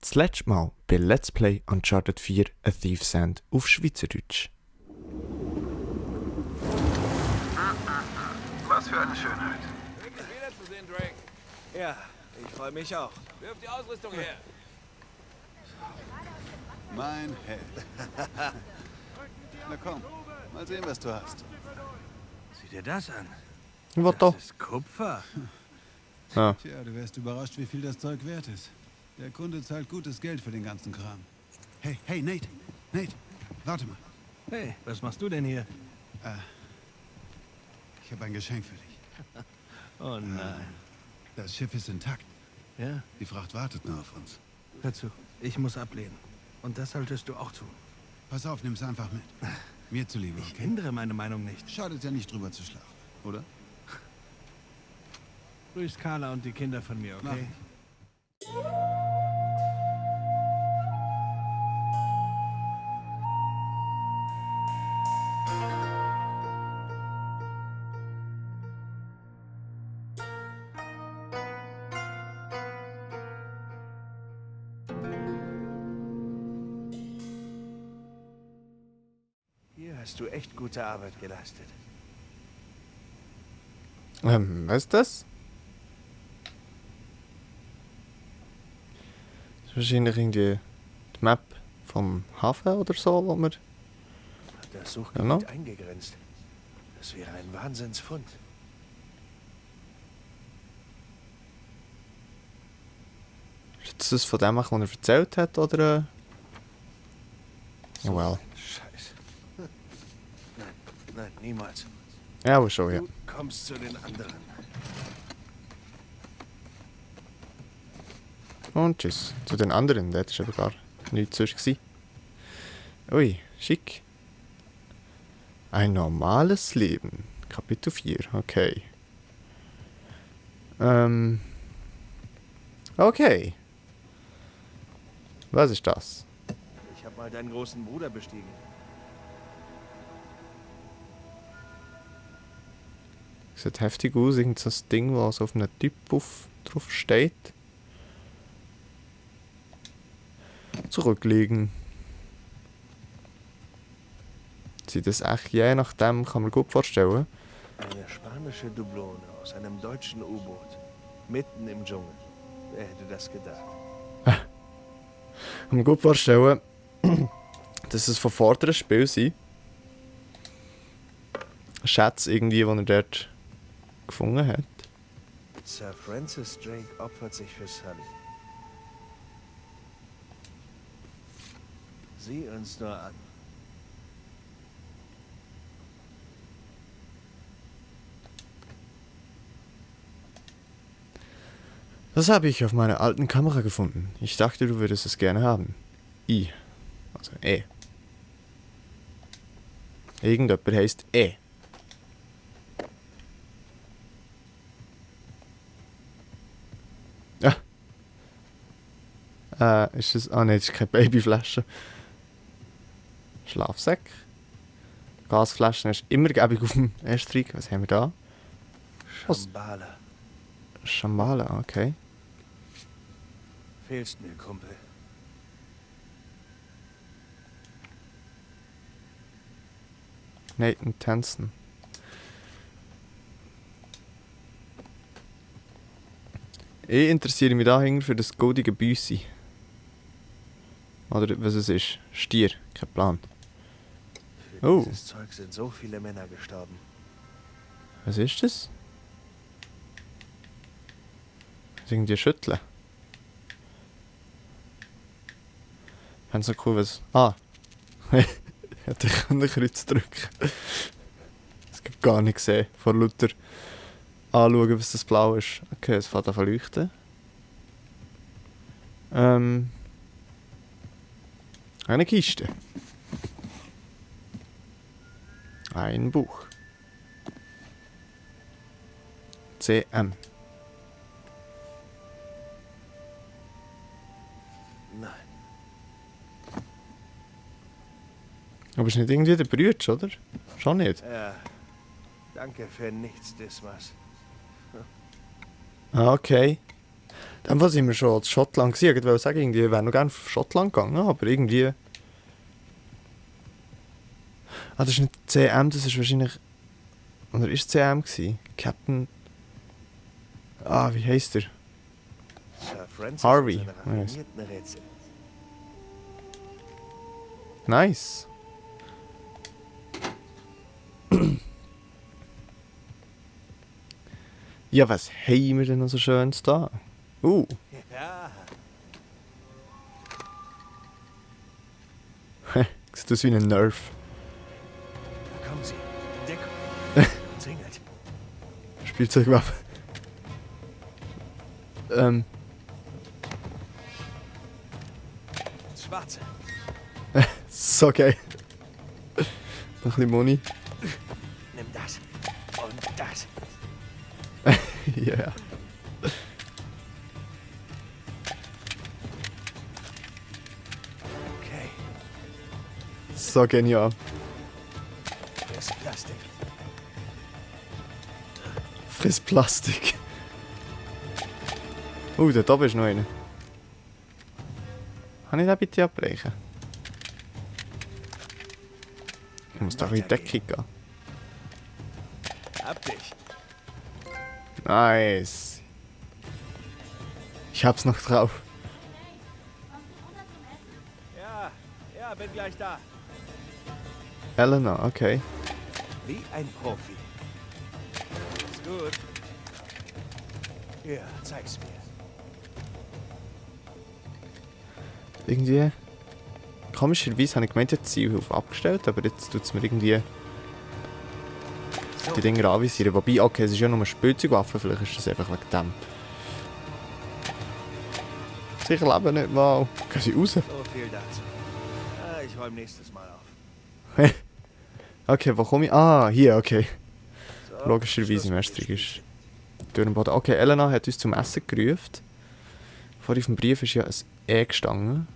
Das letzte Mal bei Let's Play Uncharted 4 A Thief's End auf Schweizerdeutsch. Was für eine Schönheit. Schön, dich wiederzusehen, Drake. Ja, ich freue mich auch. Wirf die Ausrüstung her. Mein Held. Na komm, mal sehen, was du hast. Sieh dir das an. Was da? Das ist Kupfer. Ja. Tja, du wärst überrascht, wie viel das Zeug wert ist. Der Kunde zahlt gutes Geld für den ganzen Kram. Hey, Nate. Nate, warte mal. Hey, was machst du denn hier? Ich habe ein Geschenk für dich. Oh nein. Das Schiff ist intakt. Ja, Die Fracht wartet nur auf uns. hör zu. Ich muss ablehnen. Und das solltest du auch tun. Pass auf, nimm's einfach mit. Mir zuliebe, Ich okay? ändere meine Meinung nicht. Schadet ja nicht, drüber zu schlafen, oder? Grüß Carla und die Kinder von mir, Mach okay? ich. Hier hast du echt gute Arbeit geleistet. Was ist das? Das ist wahrscheinlich irgendwie die Map vom Hafen oder so, wo wir... Das Suchgebiet Genau. eingegrenzt. Das wäre ein Wahnsinnsfund. Ist das von dem, was er erzählt hat, oder... Ja, well. Scheiße. Nein, niemals. Ja, aber schon, ja. Du kommst zu den anderen. Und tschüss. Zu den anderen, das war aber gar nichts sonst gewesen. Ui, schick. Ein normales Leben. Kapitel 4, okay. Okay. Was ist das? Ich habe mal deinen großen Bruder bestiegen. Sieht heftig aus, irgend so ein Ding, was auf einem Typ drauf steht. Zurücklegen. Sieht das echt je nachdem, kann man gut vorstellen. Eine spanische Dublone aus einem deutschen U-Boot. Mitten im Dschungel. Wer hätte das gedacht? Kann man gut vorstellen, dass es von vorderen Spiel sind. Schätze irgendwie, die er dort gefunden hat. Sir Francis Drake opfert sich für Sully. Sieh uns nur an. Das habe ich auf meiner alten Kamera gefunden. Ich dachte, du würdest es gerne haben. I. Also E. Irgendjemand heisst E. Ist das... Ah ne, das ist keine Babyflasche. Schlafsack. Gasflaschen ist immer gäbig auf dem Estrich. Was haben wir da? Was? Shambhala. Shambhala, okay. Fehlst mir, Kumpel. Nathan Tenson. Ich interessiere mich dahinter für das goldige Büssi. Oder was es ist. Stier, kein Plan. Für Oh. dieses Zeug sind so viele Männer gestorben. Was ist das? Das ist irgendwie schütteln. Haben so cool was. Ah! Hätte ich an den Kreuz drücken. Das gibt gar nicht gesehen. Vor lauter anschauen, was das Blau ist. Okay, es fängt an zu leuchten. Eine Kiste. Ein Buch. CM. Nein. Aber ist nicht irgendwie der Brütsch, oder? Schon nicht. Ja. Danke für nichts, Dismas. Ah, okay. Dann war sind wir schon in Schottland gewesen. Ich wollte sagen, irgendwie, wir wären noch gerne auf Schottland gegangen, aber irgendwie... Ah, das ist nicht CM, das ist wahrscheinlich... Oder ist es CM gewesen? Captain... Ah, wie heisst der? Sir Francis Harvey. und seine raffinierten Rätsel. Nice. Ja, was haben wir denn noch so Schönes da? Ja, Sieht aus wie ein Nerf. da kommen sie. Deckung. Zingelt. Spielzeugwaffe. Schwarze. So geil. Noch ein bisschen Money. Nimm das. Und das. Ja. Yeah. Okay. So genial. Das ist Plastik. Friss Plastik. Da oben ist noch einer. Kann ich den bitte abbrechen? Ich muss da in die Decke gehen. Hab dich. Nice. Ich hab's noch drauf. Ja, bin gleich da. Elena, okay. Wie ein Profi. Ist gut. Ja, zeig's mir. Irgendwie... Komischerweise habe ich gemeint, ich hätte die Zielhilfe abgestellt, aber jetzt tut es mir irgendwie So, die Dinger anvisieren. Wobei, okay, es ist ja nur eine Spielzeugwaffe, vielleicht ist das einfach wegen dem. Sicher leben nicht mal. Gehen sie raus? so viel dazu. Ich räume nächstes Mal auf. Okay, wo komme ich? Ah, hier, okay. So, Logischerweise Schluss im mit Estrich dem ist durch den Boden. Okay, Elena hat uns zum Essen gerufen. Vorhin auf dem Brief ist ja ein E gestanden.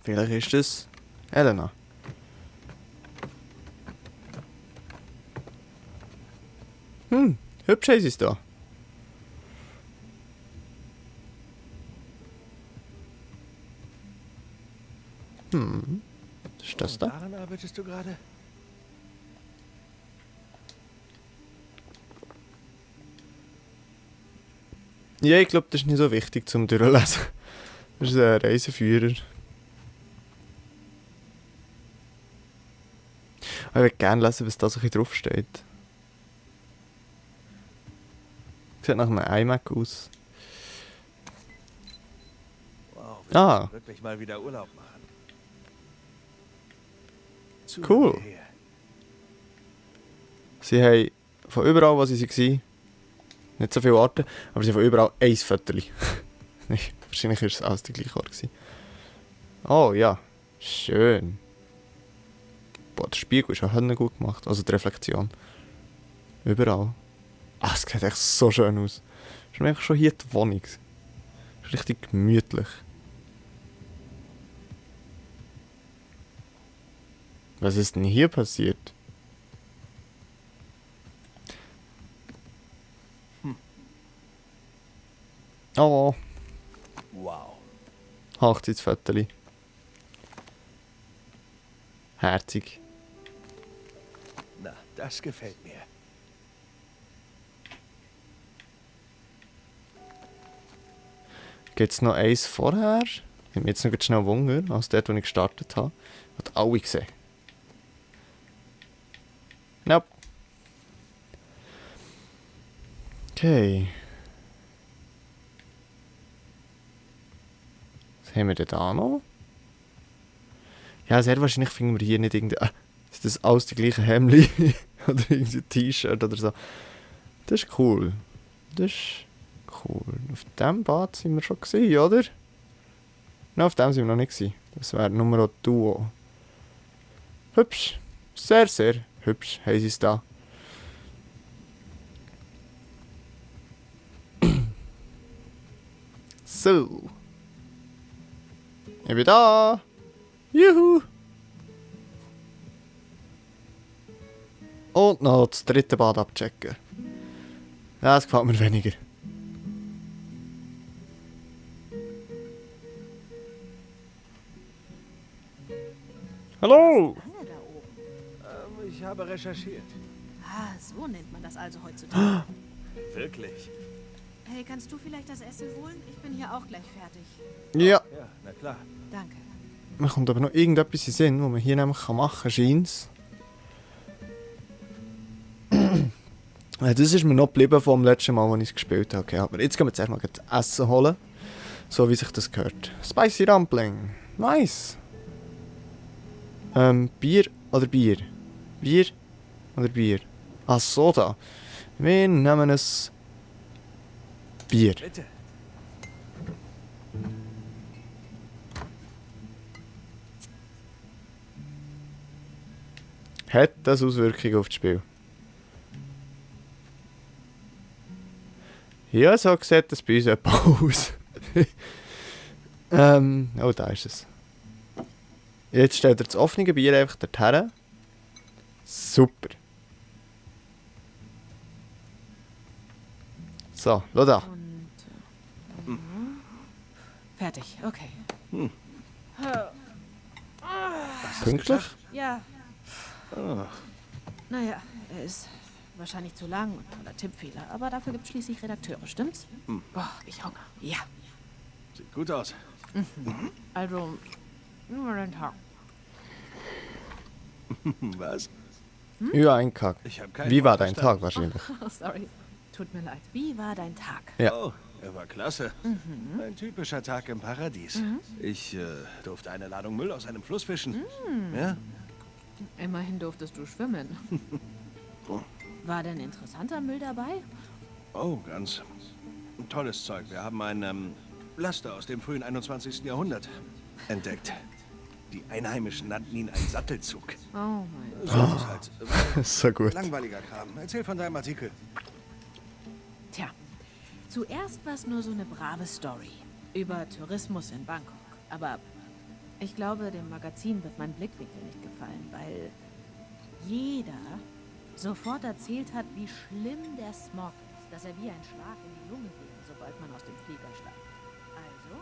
Vielleicht ist es Elena. Hübsch ist es da. Was ist das Und da? daran arbeitest du gerade? Ja, ich glaube, das ist nicht so wichtig zum Durchlesen. Das ist ein Reiseführer. Aber ich würde gerne lesen, was da so ein bisschen draufsteht. Sieht nach einem iMac aus. Wow, Ah. wir wirklich mal wieder Urlaub machen. Zu Cool. lange her. Sie haben von überall, wo sie waren, nicht so viele Orte, aber sie haben von überall ein Viertel. Wahrscheinlich war es alles der gleiche Ort. Oh ja, schön. Boah, der Spiegel ist auch gut gemacht, also die Reflexion. Überall. Ah, es sieht echt so schön aus. Ist mir einfach schon hier die Wohnung. Ist richtig gemütlich. Was ist denn hier passiert? Oh, Wow. Hochzeitsfotos. Herzig. Na, das gefällt mir. Gibt es noch eins vorher? Ich habe mich jetzt noch schnell Wunder, als dort, wo ich gestartet habe. Hat alle gesehen. Nope. Okay. Was haben wir denn da noch? Ja, sehr wahrscheinlich finden wir hier nicht irgendein... ist das alles die gleichen Hemdli? Oder irgendein T-Shirt oder so. Das ist cool. Das ist cool. Auf dem Bad sind wir schon gewesen, oder? Nein, auf dem sind wir noch nicht gewesen. Das wäre Nummer Duo. Hübsch. Sehr, sehr hübsch haben sie es da. So. Ich bin da. Juhu. Und noch das dritte Bad abchecken. Ja, das gefällt mir weniger. Hallo! Lange da oben. Ich habe recherchiert. Ah, so nennt man das also heutzutage. Wirklich? Hey, kannst du vielleicht das Essen holen? Ich bin hier auch gleich fertig. Ja, Ja, na klar. Danke. mir kommt aber noch irgendetwas in den Sinn, was man hier nämlich machen kann, scheint's. Das ist mir noch geblieben vom letzten Mal, als ich es gespielt habe. Okay, aber jetzt gehen wir zuerst mal das Essen holen. So wie sich das gehört. Spicy Dumpling. Nice. Bier oder Bier? Bier oder Bier? Ah, Soda. Wir nehmen es Bier. Bitte. Hat das Auswirkungen auf das Spiel? Ja, so sieht das bei uns etwa aus. Oh, da ist es. Jetzt stellt er das offene Bier einfach dorthin. Super. So, schau da. Und. Fertig, okay. Pünktlich? Ja, Oh, naja, er ist wahrscheinlich zu lang und voller Tippfehler. Aber dafür gibt es schließlich Redakteure, stimmt's? Boah, ich Hunger. Ja. sieht gut aus. Also, nur den Tag. Was? Ja, ein Kack. Ich habe keinen Wie war Wort dein verstanden. Tag wahrscheinlich? Oh, sorry. Tut mir leid. Wie war dein Tag? Ja. Oh, er war klasse. Ein typischer Tag im Paradies. Ich durfte eine Ladung Müll aus einem Fluss fischen. Ja? Immerhin durftest du schwimmen. War denn interessanter Müll dabei? Oh, ganz tolles Zeug. Wir haben einen Laster aus dem frühen 21. Jahrhundert entdeckt. Die Einheimischen nannten ihn einen Sattelzug. Oh mein Gott. So ist es halt. So gut. Langweiliger Kram. Erzähl von deinem Artikel. Tja, zuerst war es nur so eine brave Story über Tourismus in Bangkok. Aber ich glaube, dem Magazin wird mein Blickwinkel nicht gefallen, weil jeder sofort erzählt hat, wie schlimm der Smog ist, dass er wie ein Schlag in die Lunge geht, sobald man aus dem Flieger steigt. Also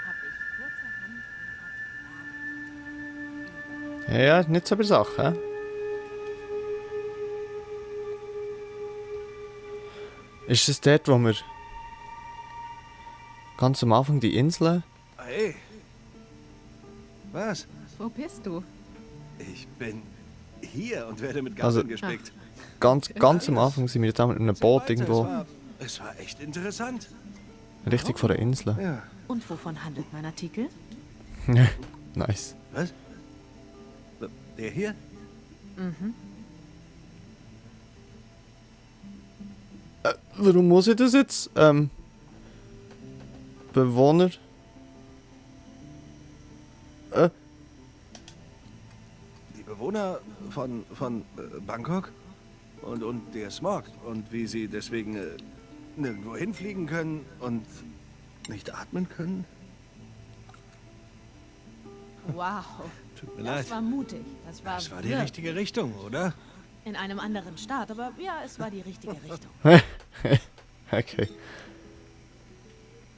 habe ich kurzerhand eine Art Ja, nicht so bei Sachen, hä? Ist es dort, wo wir ganz am Anfang die Inseln... Hey. Was? Wo bist du? Ich bin hier und werde mit Also- Gassen gespickt. Ganz am Anfang sind wir da mit einem Boot irgendwo Es war echt interessant. richtig vor der Insel. Ja. Und wovon handelt mein Artikel? Nice. Was? Der hier? Warum muss ich das jetzt? Bewohner... Die Bewohner von Bangkok und der Smog und wie sie deswegen nirgendwo hinfliegen können und nicht atmen können. Wow, Tut mir das leid. war mutig. Das war Die wirklich richtige Richtung, oder? in einem anderen Staat, aber ja, es war die richtige Richtung. Okay.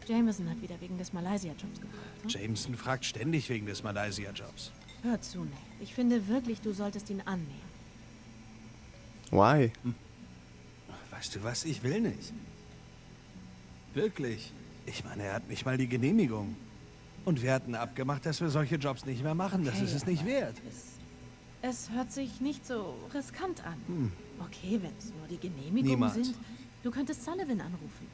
Jameson hat wieder wegen des Malaysia-Jobs gefragt. Ne? Jameson fragt ständig wegen des Malaysia-Jobs. Hör zu, Nate. Ich finde wirklich, du solltest ihn annehmen. Why? Weißt du was? Ich will nicht. Wirklich. Ich meine, er hat nicht mal die Genehmigung. Und wir hatten abgemacht, dass wir solche Jobs nicht mehr machen. Das Okay, ist es nicht aber wert. Es hört sich nicht so riskant an. Okay, wenn es nur die Genehmigungen Niemals. sind. Du könntest Sullivan anrufen.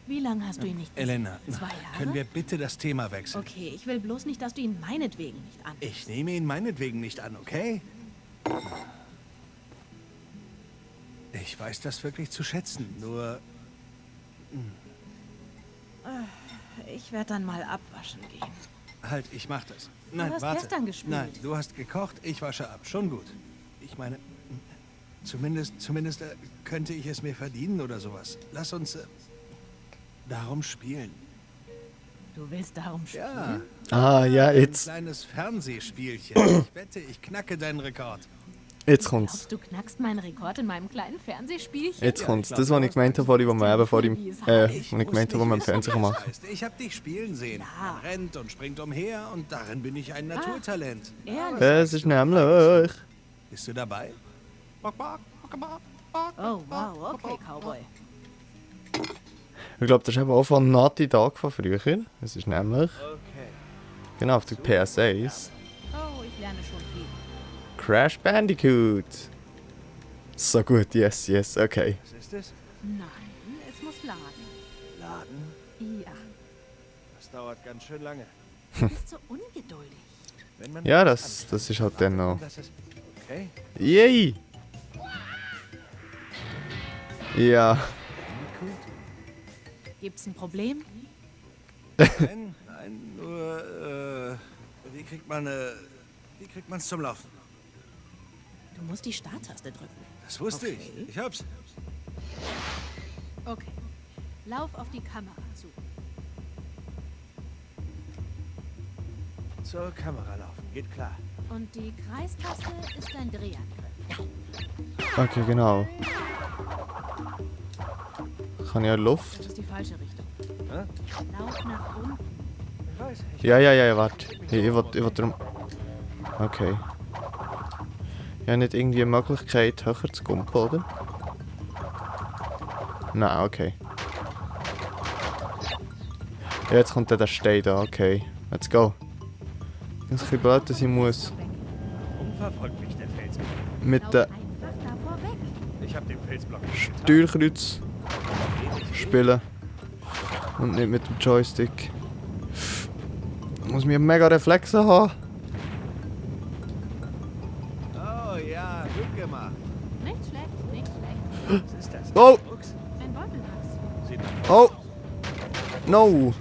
Wie lange hast du ihn nicht gesehen? Elena, 2 Jahre? können wir bitte das Thema wechseln? Okay, ich will bloß nicht, dass du ihn meinetwegen nicht anrufst. Ich nehme ihn meinetwegen nicht an, okay? Ich weiß das wirklich zu schätzen, nur Ich werde dann mal abwaschen gehen. halt, ich mach das. Nein, hast warte. gestern gespielt. Nein, du hast gekocht, ich wasche ab. Schon gut. Ich meine, zumindest könnte ich es mir verdienen oder sowas. Lass uns darum spielen. Du willst darum spielen? Ja, Ah, ja, ein jetzt. kleines Fernsehspielchen. Ich wette, ich knacke deinen Rekord. Jetzt kommt's. Glaubst du, knackst meinen Rekord in meinem kleinen Fernsehspielchen? Jetzt kommt's. Das, was ich gemeint habe, wo man eben vor dem... wo ich gemeint habe, wo man im Fernsehen machen kann. Ich habe dich spielen sehen. Ja. Man rennt und springt umher und darin bin ich ein Naturtalent. Ehrlich? Es ist nämlich... Bist du dabei? Oh, wow, okay, Cowboy. Ich glaube, das ist eben auch von Naughty Dog von früher. Es ist nämlich... Okay. Genau, auf der PS1. Oh, ich lerne schon viel. Crash Bandicoot. So gut, yes, yes, okay. Was ist es? Nein, es muss laden. Laden? Ja, Das dauert ganz schön lange. du bist so ungeduldig. Wenn man Ja, das ist halt dann noch... Das ist okay. Yay! Ja. Gibt's ein Problem? Nein, nur, wie kriegt man's zum Laufen? Du musst die Starttaste drücken. Das wusste Okay. ich. Ich hab's. Okay. Lauf auf die Kamera zu. Zur Kamera laufen, geht klar. Und die Kreistaste ist dein Drehangriff. Okay, genau. Kann ich ja Das Luft? ist die falsche Richtung. Hä? Lauf nach unten. Ich weiß. Ja, warte. Ich will darum... Okay. Ich habe nicht irgendwie eine Möglichkeit, höher zu kumpen, oder? Nein, okay. Ja, jetzt kommt dann der Stein da, okay. Let's go. Das ist ein bisschen blöd, dass ich muss Verfolgt mich der Felsblock. mit Lauf dem einfach davor weg. Ich hab den Felsblock Steuerkreuz spielen. Und nicht mit dem Joystick. Da muss mir mega Reflexe haben. Oh ja, gut gemacht. Nicht schlecht, nicht schlecht. Was ist das? Oh! Fuchs? Ein Beutelwachs. Sieht nach Oh! No!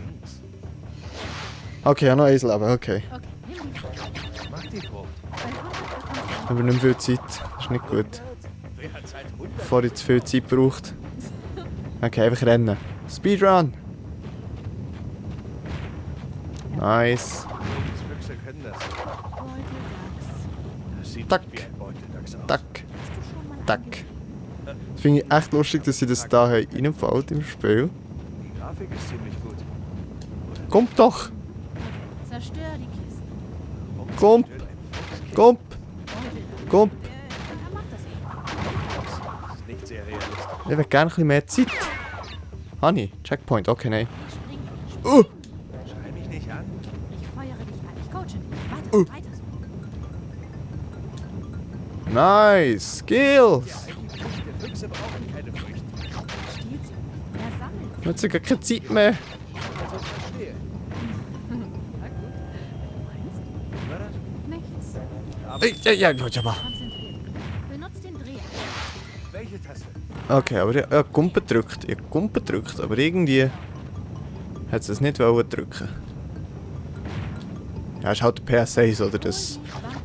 Okay, ja, noch ein Leben, okay. Okay, nimm die Frucht. Macht die Frucht. Bei 100 bekommst du Aber nicht mehr viel Zeit. Das ist nicht gut. Wer hat Zeit 100? Bevor ich zu viel Zeit braucht. Okay, einfach rennen. Speedrun! Nice. Füchse können das. Beuteldachs. Das sieht Tack. nicht wie ein Beuteldachs aus. Tack, Hast du schon mal tack. angesehen? Das finde ich echt lustig, dass sie das da reinfällt im Spiel. Die Grafik ist ziemlich gut. Kommt doch! Okay, zerstör die Kisten. Warum Komm. zerstört ein Fuchs Kommt! Beuteldachs. Kommt! Dann mach das eben. Das ist nicht sehr realistisch. Ich hätte gerne ein bisschen mehr Zeit. Honey, Checkpoint, okay, nein. Spring. Schrei mich nicht an. Ich feuere dich an. Ich coache dich. Weiter, weiter so. Nice! Skills! Eigentlich Früchte. Füchse brauchen keine Früchte. Stiehlt sie. Er sammelt sie. Ich habe sogar keine Zeit mehr. Also verstehe. Na gut. Meinst Wie war das? nichts? Ja, aber. Konzentriert. Benutz den Dreher. Welche Taste? Okay, aber ich habe Kumpen gedrückt. Ich habe Kumpen gedrückt, aber irgendwie hat sie es nicht wollen drücken. Ja, ist halt der PS1, oder? Das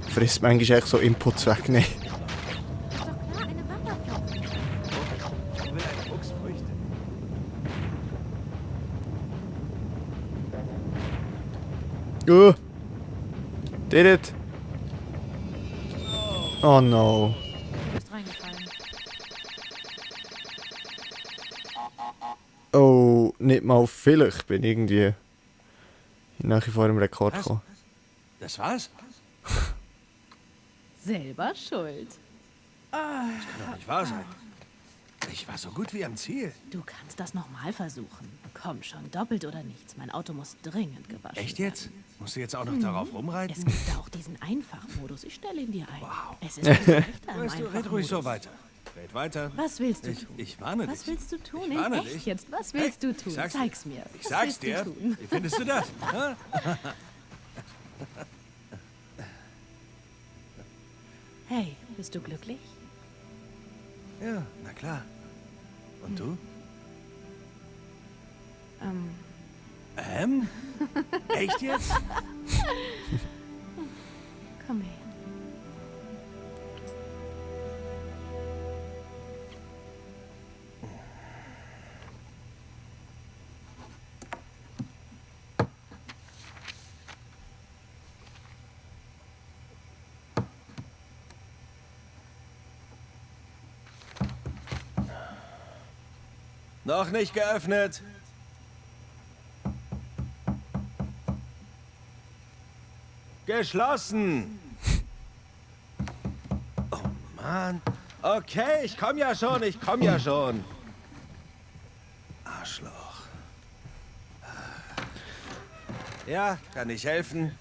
frisst manchmal echt so Inputs weg. Nee. Ist doch klar, eine Wanderflotte. Wo will ein Fuchs Früchte? Did it? Oh no. Du bist reingefallen. Oh, nicht mal vielleicht bin ich irgendwie nachher vor dem Rekord Was? gekommen. Das war's? Selber schuld. Kann doch nicht wahr sein. Ich war so gut wie am Ziel. Du kannst das nochmal versuchen. Komm schon, doppelt oder nichts. Mein Auto muss dringend gewaschen Echt jetzt? Musst du jetzt auch noch darauf werden. rumreiten? Es gibt da auch diesen Einfachmodus. Ich stelle ihn dir ein. Wow. Es ist viel leichter im Weißt du, red ruhig so Einfachmodus. weiter. Red weiter. Was willst du Ich, tun? ich warne Was dich. willst du tun? Ich In warne echt dich. jetzt? Was willst du tun? Ich sag's Zeig's dir. mir. Ich Was sag's willst dir. du tun? Wie findest du das? Hä? Hey, bist du glücklich? Ja, na klar. Und du? Echt jetzt? Komm her. Noch nicht geöffnet. Geschlossen. Oh Mann. Okay, ich komm ja schon, Arschloch. Ja, kann ich helfen?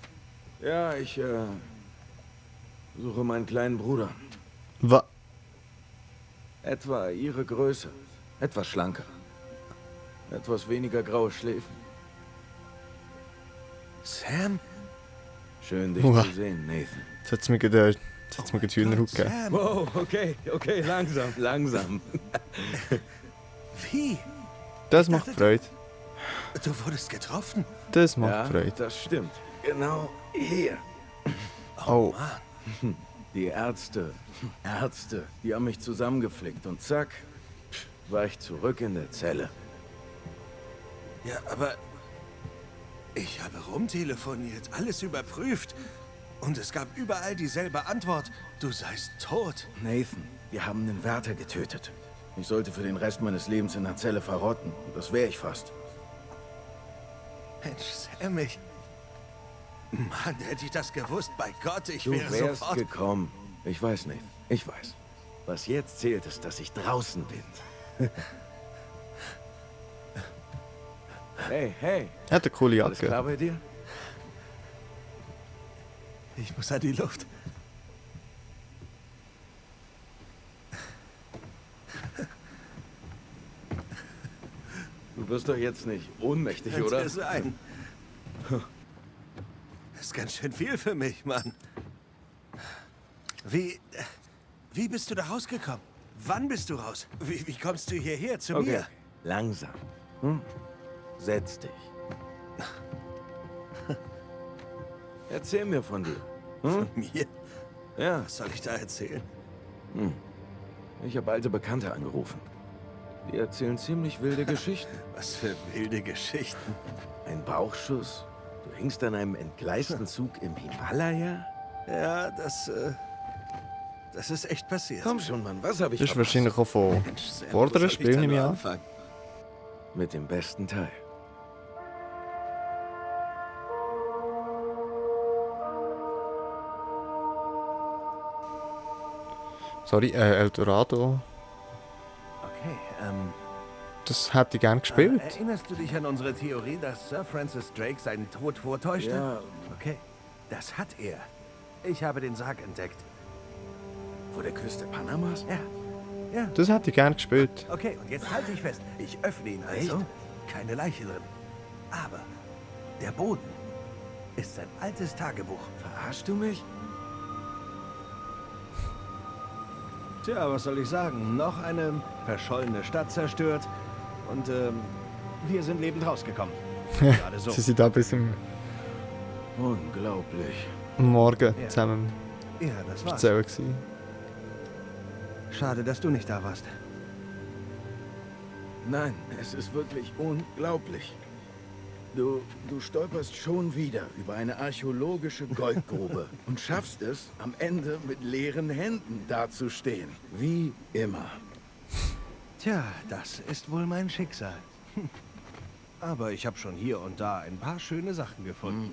Ja, ich suche meinen kleinen Bruder. Was? Etwa ihre Größe. Etwas schlanker. Etwas weniger graue Schläfen. Sam? Schön, dich Uah. zu sehen, Nathan. Jetzt hat es mir gerade Hühnerhaut gegeben. Sam. Wow, okay, langsam. Wie? Das macht Freude. Du wurdest getroffen? Das macht Ja, Freude. das stimmt. Genau hier. Oh, Mann. Die Ärzte, die haben mich zusammengeflickt und zack, war ich zurück in der Zelle. Ja, aber ich habe rumtelefoniert, alles überprüft. Und es gab überall dieselbe Antwort. Du seist tot. Nathan, wir haben einen Wärter getötet. Ich sollte für den Rest meines Lebens in der Zelle verrotten. Das wäre ich fast. Mensch, Sam, Mann, hätte ich das gewusst, bei Gott, ich Du wäre wärst sofort... gekommen. Ich weiß nicht. Ich weiß. Was jetzt zählt, ist, dass ich draußen bin. Hey. er hat eine coole Alles Jacke. klar bei dir? Ich muss an die Luft. Du wirst doch jetzt nicht ohnmächtig, oder? Könnte sein. Das ist ganz schön viel für mich, Mann. Wie bist du da rausgekommen? Wann bist du raus? Wie kommst du hierher zu Okay, mir? langsam. Setz dich. Erzähl mir von dir. Von mir? Ja, Was soll ich da erzählen? ich habe alte Bekannte angerufen. Die erzählen ziemlich wilde Geschichten. Was für wilde Geschichten. Ein Bauchschuss. Du hingst an einem entgleisten Zug im Himalaya? Ja, das ist echt passiert. Komm schon, Mann, was habe ich Das ist verpasst? wahrscheinlich auch von Mensch, Sam, wo vorderen soll ich Spielen, da nehme ich nur an. anfangen? Mit dem besten Teil. Sorry, Eldorado. Okay, Das hätte ich gern gespielt. erinnerst du dich an unsere Theorie, dass Sir Francis Drake seinen Tod vortäuschte? Ja. Okay, das hat er. Ich habe den Sarg entdeckt. Vor der Küste Panamas? Ja. Das hätte ich gern gespielt. Okay, und jetzt halte ich fest. Ich öffne ihn also. Keine Leiche drin. Aber der Boden ist sein altes Tagebuch. Verarschst du mich? Tja, was soll ich sagen? Noch eine verschollene Stadt zerstört. Und wir sind lebend rausgekommen. Gerade so. Sie sind da bis im Unglaublich. Morgen Ja. zusammen Ja, das war's. erzählen gewesen. Schade, dass du nicht da warst. Nein, es ist wirklich unglaublich. Du stolperst schon wieder über eine archäologische Goldgrube und schaffst es, am Ende mit leeren Händen dazustehen. Wie immer. Tja, das ist wohl mein Schicksal. Aber ich habe schon hier und da ein paar schöne Sachen gefunden.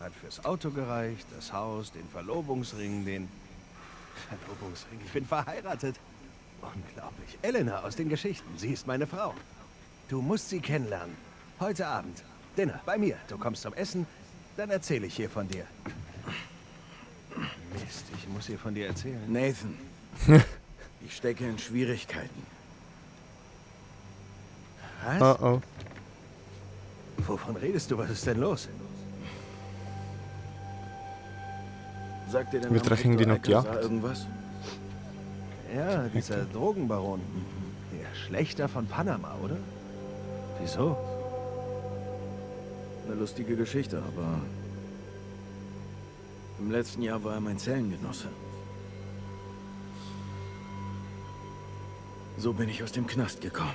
Hat fürs Auto gereicht, das Haus, den Verlobungsring, Verlobungsring, ich bin verheiratet. Unglaublich. Elena aus den Geschichten, sie ist meine Frau. Du musst sie kennenlernen. Heute Abend. Dinner, bei mir. Du kommst zum Essen, dann erzähle ich hier von dir. Mist, ich muss ihr von dir erzählen. Nathan, ich stecke in Schwierigkeiten. Was? Oh oh. Wovon redest du? Was ist denn los? Sagt dir der Wir Name treffen die Victor noch gejagt. Alcazar irgendwas? Ja, dieser Drogenbaron. Der Schlächter von Panama, oder? Wieso? Eine lustige Geschichte, aber im letzten Jahr war er mein Zellengenosse. So bin ich aus dem Knast gekommen.